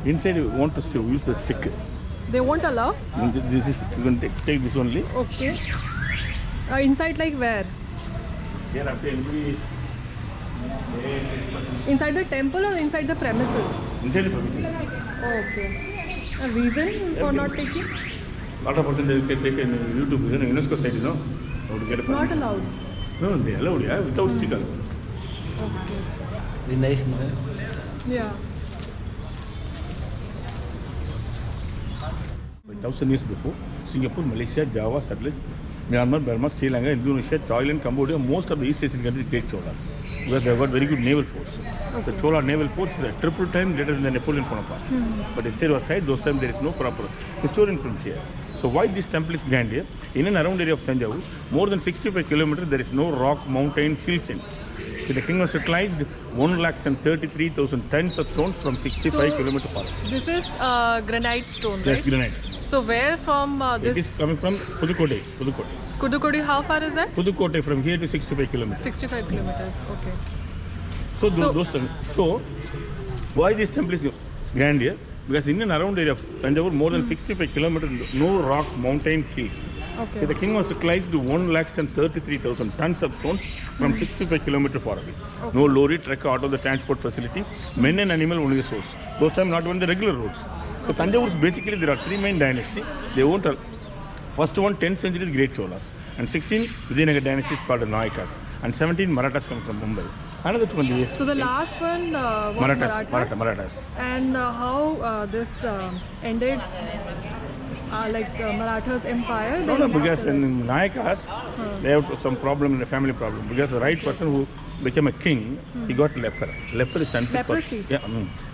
Inside you want to still use the stick. They won't allow? This is, you can take this only. Okay. Inside like where? Here after anybody is Inside the temple or inside the premises? inside the premises. Okay. A reason for not taking? Lot of person they can take in YouTube, is in UNESCO site, you know. How to get It's not allowed. No, they allowed, yeah, without stick. Okay. Very nice, no? Yeah. 1,000 years before, Singapore, Malaysia, Java, Satluj, Myanmar, Burma, Sri Lanka, Indonesia, Thailand, Cambodia, most of the East Asian countries great Cholas. Because they have got very good naval force. Okay. The Chola naval force is a triple time greater than the Napoleon Bonaparte. But history was right, those times there is no proper historian from here. So why this temple is grand here? In and around area of Tanjavur, more than 65 kilometers, there is no rock, mountain, hills in. So the king was utilized 133,000 tons of stones from 65 kilometers far. This is granite stone, Yes, right? granite. So where from It is this coming from Pudukkottai. Kudukudi, how far is that? Pudukkottai from here to 65 kilometers. 65 kilometers. Okay. So those times. So why this temple is grand here? Because in and around area of Tanjavur, more than 65 kilometers, no rock, mountain, hills. Okay. So the king was utilized to 133,000 tons of stones from 65 kilometers far away. No lorry, truck, auto, the transport facility. Men and animal only the source. Those times not even the regular roads. So Tanjavur, basically there are three main dynasties. They won't. First one, 10th century is Great Cholas. And 16, Vijayanagar dynasty is called the Nayakas. And 17, Marathas come from Mumbai. Another 20 years. So the last one was Marathas. And how this ended, Marathas empire? No, then because after in Nayakas, they have some problem in the family problem. Because the right person who became a king, he got leper. Leper is unfit. Leprosy?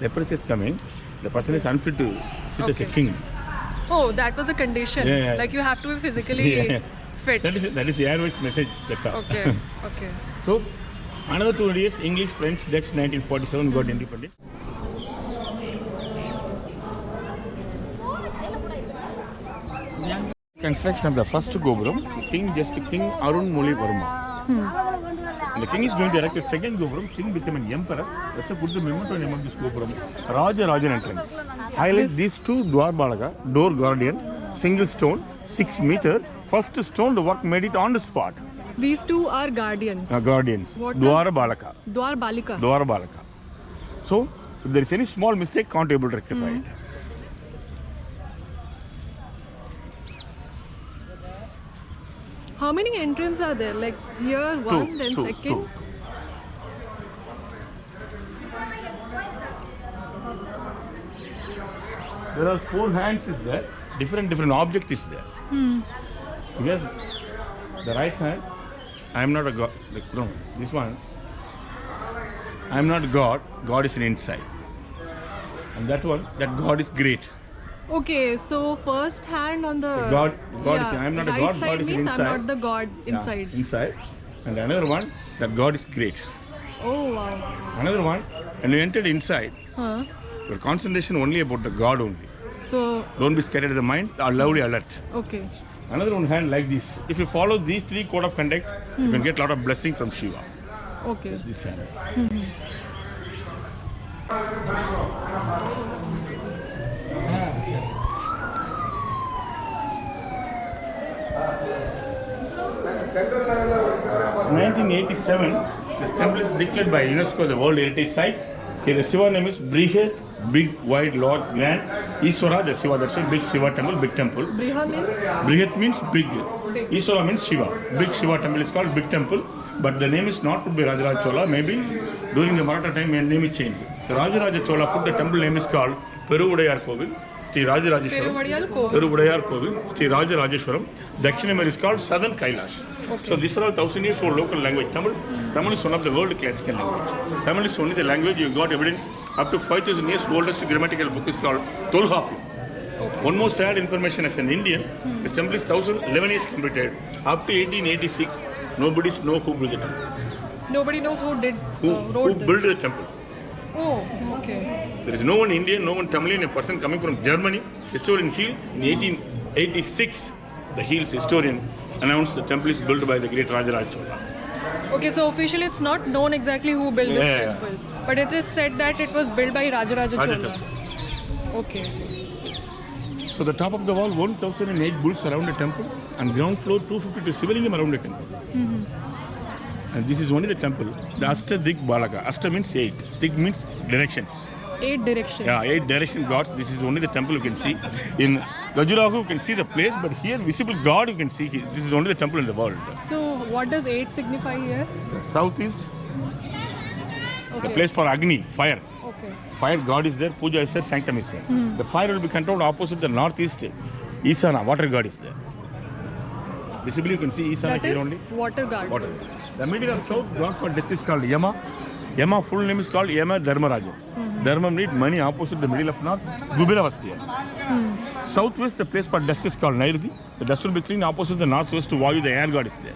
Leprosy is coming. The person is unfit to sit as a king. Oh, that was the condition. Yeah. Like you have to be physically fit. That is the airways message. That's all. Okay. Okay. So, another 200 years, English, French, Dutch, 1947 got independent. Construction of the first Gopuram, King Arun Moli Varma. And the king is going to erect a second Gopuram. King became an emperor. That's a good memento name of this Gopuram. Raja Rajan entrance. Highlight these two Dwar Balaga, door guardian, single stone, 6 meters. First stone, the work made it on the spot. These two are guardians. Guardians. What Dwar Balaka. Dwar Balika. Dwar Balaka. So, if there is any small mistake, can't able to rectify it. How many entrances are there? Like here one, then two. second. There are 4 hands is there. Different object is there. Because the right hand, I am not a god. No, this one, I am not God. God is inside. And that one, that God is great. Okay, so first hand on the God is. I am not a right God. side God is means inside. I'm not the God inside. Yeah, inside. And another one, that God is great. Oh wow. Another one, when you entered inside, Huh. your concentration only about the God only. So Don't be scattered in the mind. Are loudly alert. okay. Another one hand like this. If you follow these 3 code of conduct, you can get a lot of blessing from Shiva. Okay. This hand. So 1987, this temple is declared by UNESCO the World Heritage Site. Here the Shiva name is Brihat, big, wide, large, grand. Iswara, the Shiva, that's a big Shiva temple, big temple. Briha means Brihat means big. Big. Iswara means Shiva. Big Shiva temple is called big temple. But the name is not put by Rajaraja Chola. Maybe during the Maratha time, the name is changed. The Rajaraja Chola put the temple name is called Peruvadayar Kovil. Sri Rajarajeshwaram. Peruvadayar Kovil. Sri Rajarajeshwaram. Dakshinamar is called Southern Kailash. Okay. So these are all 1,000 years old local language. Tamil is one of the world classical language. Tamil is only the language you got evidence up to 5,000 years oldest grammatical book is called Tolkapi. One more sad information as an Indian, this temple is 1,011 years completed. Up to 1886, nobody knows who built the temple. nobody knows who did Who wrote this. built the temple. Oh, okay. There is no one Indian, no one Tamilian, a person coming from Germany. Historian Hill in 1886, the Hill's historian announced the temple is built by the great Rajaraj Chola. Okay, so officially it's not known exactly who built this Yeah. temple, but it is said that it was built by Rajaraja Chola. Okay. So the top of the wall, 1008 bulls around the temple, and ground floor 250 to Sivalingam around the temple. And this is only the temple. The Ashta Dig Balaka. Ashta means 8. Dig means directions. 8 directions. Yeah, 8 direction gods. This is only the temple you can see. In Khajuraho you can see the place, but here visible God you can see. This is only the temple in the world. So what does 8 signify here? Southeast, Okay. the place for Agni, fire. Okay. Fire god is there, Puja is there, Sanctum is there. The fire will be controlled opposite the northeast. Isana, water god is there. Visibly you can see Isana That here is only. water guard. Water. The middle of south, god for death is called Yama. Yama full name is called Yama Dharmaraja. Dharma need money opposite the middle of north. Gubira was there. Southwest, the place for dust is called Nairuti. The dust will be clean opposite the northwest to Vayu, the air god is there.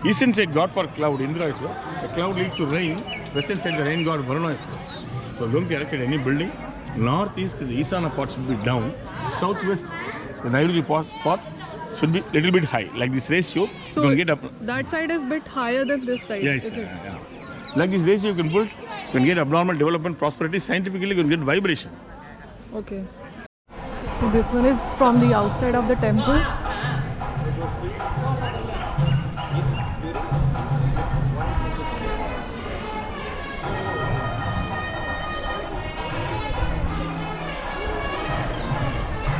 Eastern side god for cloud, Indra is there. The cloud leads to rain. Western side the rain god Varuna is there. So don't be erected any building. Northeast, the Isana part should be down. Southwest, the Nairuti part should be little bit high. Like this ratio, So you can get up. that side is bit higher than this side. Yes, is it? yeah. Like this ratio you can build, you can get abnormal development, prosperity. Scientifically, you can get vibration. Okay. So this one is from the outside of the temple.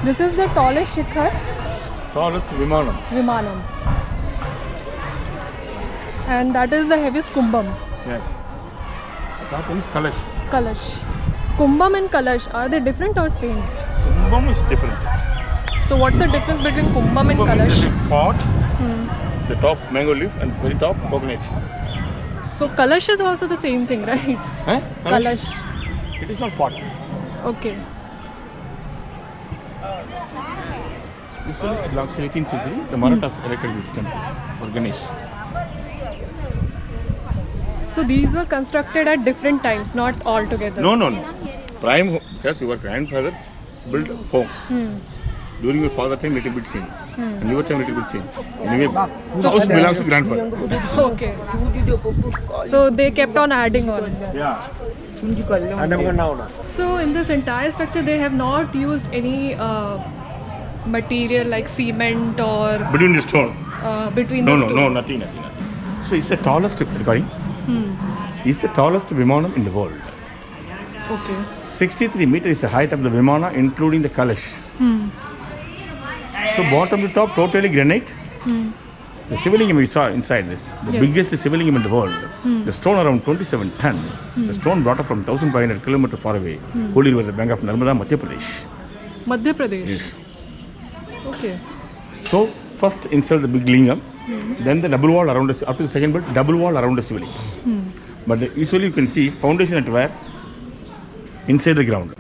This is the tallest shikhar, Tallest Vimanam. Vimanam. And that is the heaviest kumbham, Yes. The top one is Kalash. Kalash. Kumbham and Kalash, are they different or same? Kumbham is different. So what's the difference between Kumbham and Kumbham is Kalash? the pot, the top mango leaf, and very top coconut. So Kalash is also the same thing, right? Huh? Kalash. It is not pot. Okay. This one belongs to 18th century. The Marathas erected this temple for Ganesh. So these were constructed at different times, not all together. No. Prime, yes, your grandfather built home. During your father time, little bit change. And your time, little bit change. Anyway, house belongs to grandfather. Okay. So they kept on adding on. Yeah. So in this entire structure, they have not used any material like cement or Between the stone. between No, the stone. nothing. So it's the tallest, recording. It's the tallest Vimanam in the world. Okay. 63 meters is the height of the Vimana, including the Kalash. So bottom to top, totally granite. The Sivalingam we saw inside this, the Yes. biggest Sivalingam in the world. The stone around 27 ton. The stone brought up from 1,500 kilometers far away. Holy river, the bank of Narmada, Madhya Pradesh. Madhya Pradesh. Yes. Okay. So first insert the big lingam, then the double wall around the, up to the second bit, double wall around the Sivalingam. But usually you can see foundation at where? Inside the ground.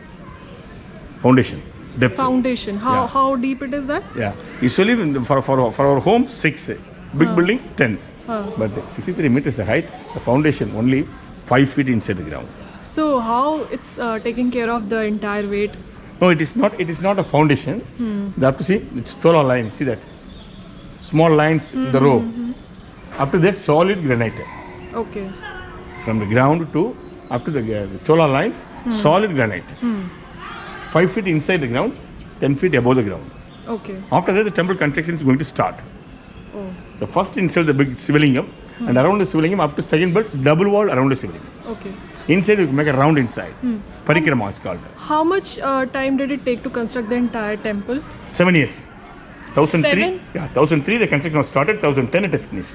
Foundation. Depth. Foundation. How Yeah. how deep it is that? Yeah. Usually for our home, 6. Big building, 10. But the 63 meters the height, the foundation only 5 feet inside the ground. So how it's taking care of the entire weight? No, it is not. It is not a foundation. You have to see it's Tola line. See that small lines in the row. Up to that solid granite Okay. from the ground to up to the Chola lines, solid granite. 5 feet inside the ground, 10 feet above the ground. Okay. After that, the temple construction is going to start. Oh. The first inside the big Sivalingam, and around the Sivalingam up to second belt, double wall around the Sivalingam. Okay. Inside we make a round inside. Parikrama is called. How much time did it take to construct the entire temple? 7 years. 1003. 7? Yeah, 1003 the construction was started. 1010 it is finished.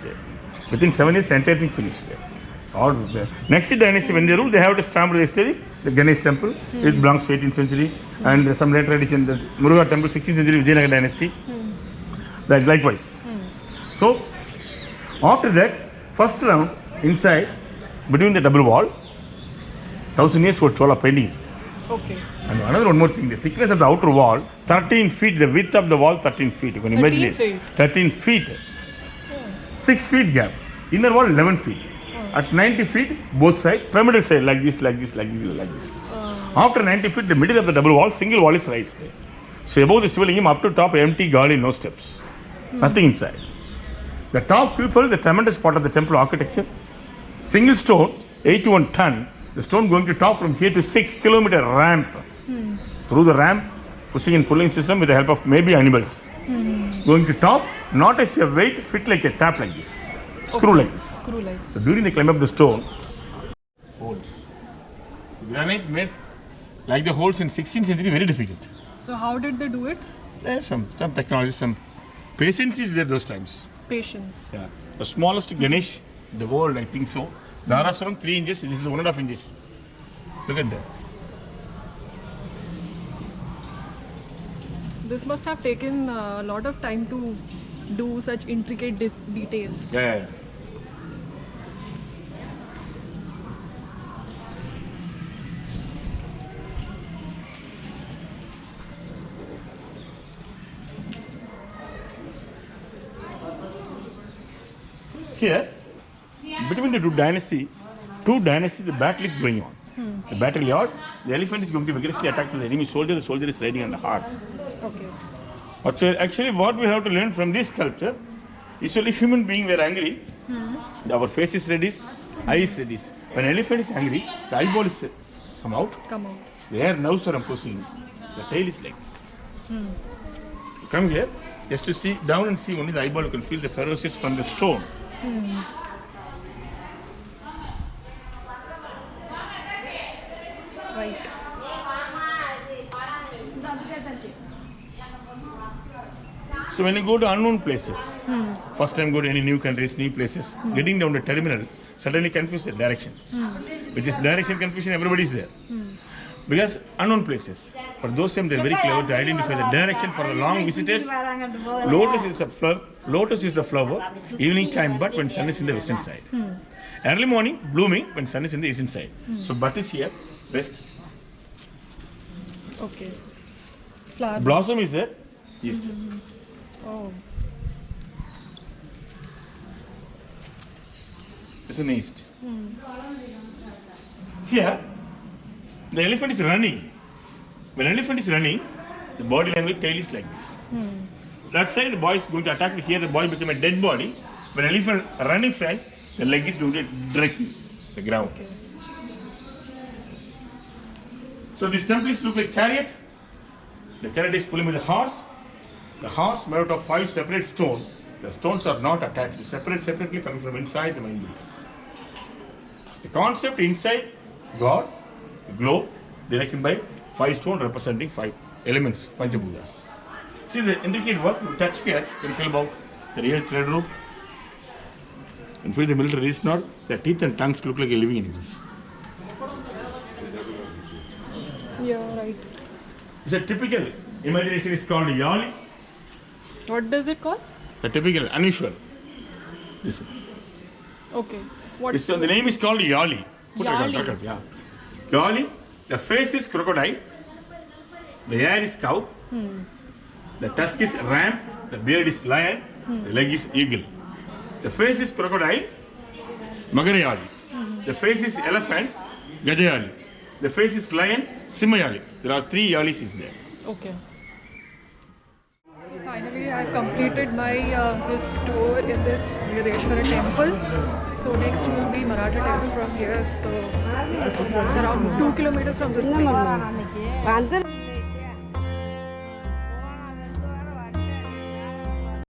Within 7 years, the entire thing finished. Or the next dynasty when they rule, they have to stamp the history. The Ganesh temple, it belongs to 18th century, and some later addition, the Muruga temple, 16th century Vijayanagar dynasty. That likewise. So after that, first round inside between the double wall, 1000 years for Chola paintings. Okay. And another one more thing, the thickness of the outer wall, 13 feet, the width of the wall, 13 feet. You can imagine 13 it. feet. 13 feet. 6 feet gap. Inner wall, 11 feet. At 90 feet, both sides, pyramidal side, like this. After 90 feet, the middle of the double wall, single wall is raised. So above the Sivalingam, up to top, empty garden, no steps. Nothing inside. The top cupola, the tremendous part of the temple architecture. Single stone, 81 ton. The stone going to top from here to 6 kilometer ramp. through the ramp, pushing and pulling system with the help of maybe animals. Going to top, not as a weight, fit like a tap like this, screw like this. Screw like. So during the climb up the stone, holes. Granite made like the holes in 16th century very difficult. So how did they do it? There's some technology, some patience is there those times. Patience. Yeah. The smallest Ganesh in the world, I think so. Dharaswaram 3 inches, this is 1.5 inches. Look at that. This must have taken a lot of time to do such intricate details. Yeah. Here, between the two dynasties, the battle is going on. The battle yard, the elephant is going to vigorously attack the enemy soldier, the soldier is riding on the horse. Okay. But so actually what we have to learn from this sculpture, usually human being were angry, our face is reddish, eye is reddish. When elephant is angry, the eyeball is come out, Come out. the hair nerves are opposing, the tail is like this. Come here, just to see down and see only the eyeball, you can feel the ferocious from the stone. Right. So when you go to unknown places, first time go to any new countries, new places, getting down the terminal, suddenly confuse the direction. With this direction confusion, everybody is there. Because unknown places. But those times they're very clever to identify the direction for the long visitors. Lotus is the flower, evening time, but when sun is in the western side. Early morning, blooming when sun is in the eastern side. So bud is here, west. Okay. Flower. Blossom is there, east. Oh. It's in the east. Here, the elephant is running. When elephant is running, the body language tail is like this. That side, the boy is going to attack. Here, the boy become a dead body. When elephant running front, the leg is going to direct the ground. Okay. So these temples look like chariot. The chariot is pulling with the horse. The horse made out of 5 separate stones. The stones are not attached. Separately coming from inside the mind body. The concept inside God, the globe, directed by 5 stones representing 5 elements, Panchabhutas. See the intricate work, you touch here, you can feel about the real thread rope. You can feel the military wrist knot, the teeth and tongues look like a living animals. Yeah, right. It's a typical imagination is called Yali. What does it call? It's a typical, unusual. This one. Okay. What? The name is called Yali. Yali. Yeah. Yali, the face is crocodile, the hair is cow, the tusk is ram, the beard is lion, the leg is eagle. The face is crocodile, Magarayali. The face is elephant, Gajayali. The face is lion, Simhayali. There are 3 Yalis is there. Okay. So finally, I've completed my this tour in this Veereshwara temple. So next will be Maratha temple from here. So it's around 2 kilometers from this place.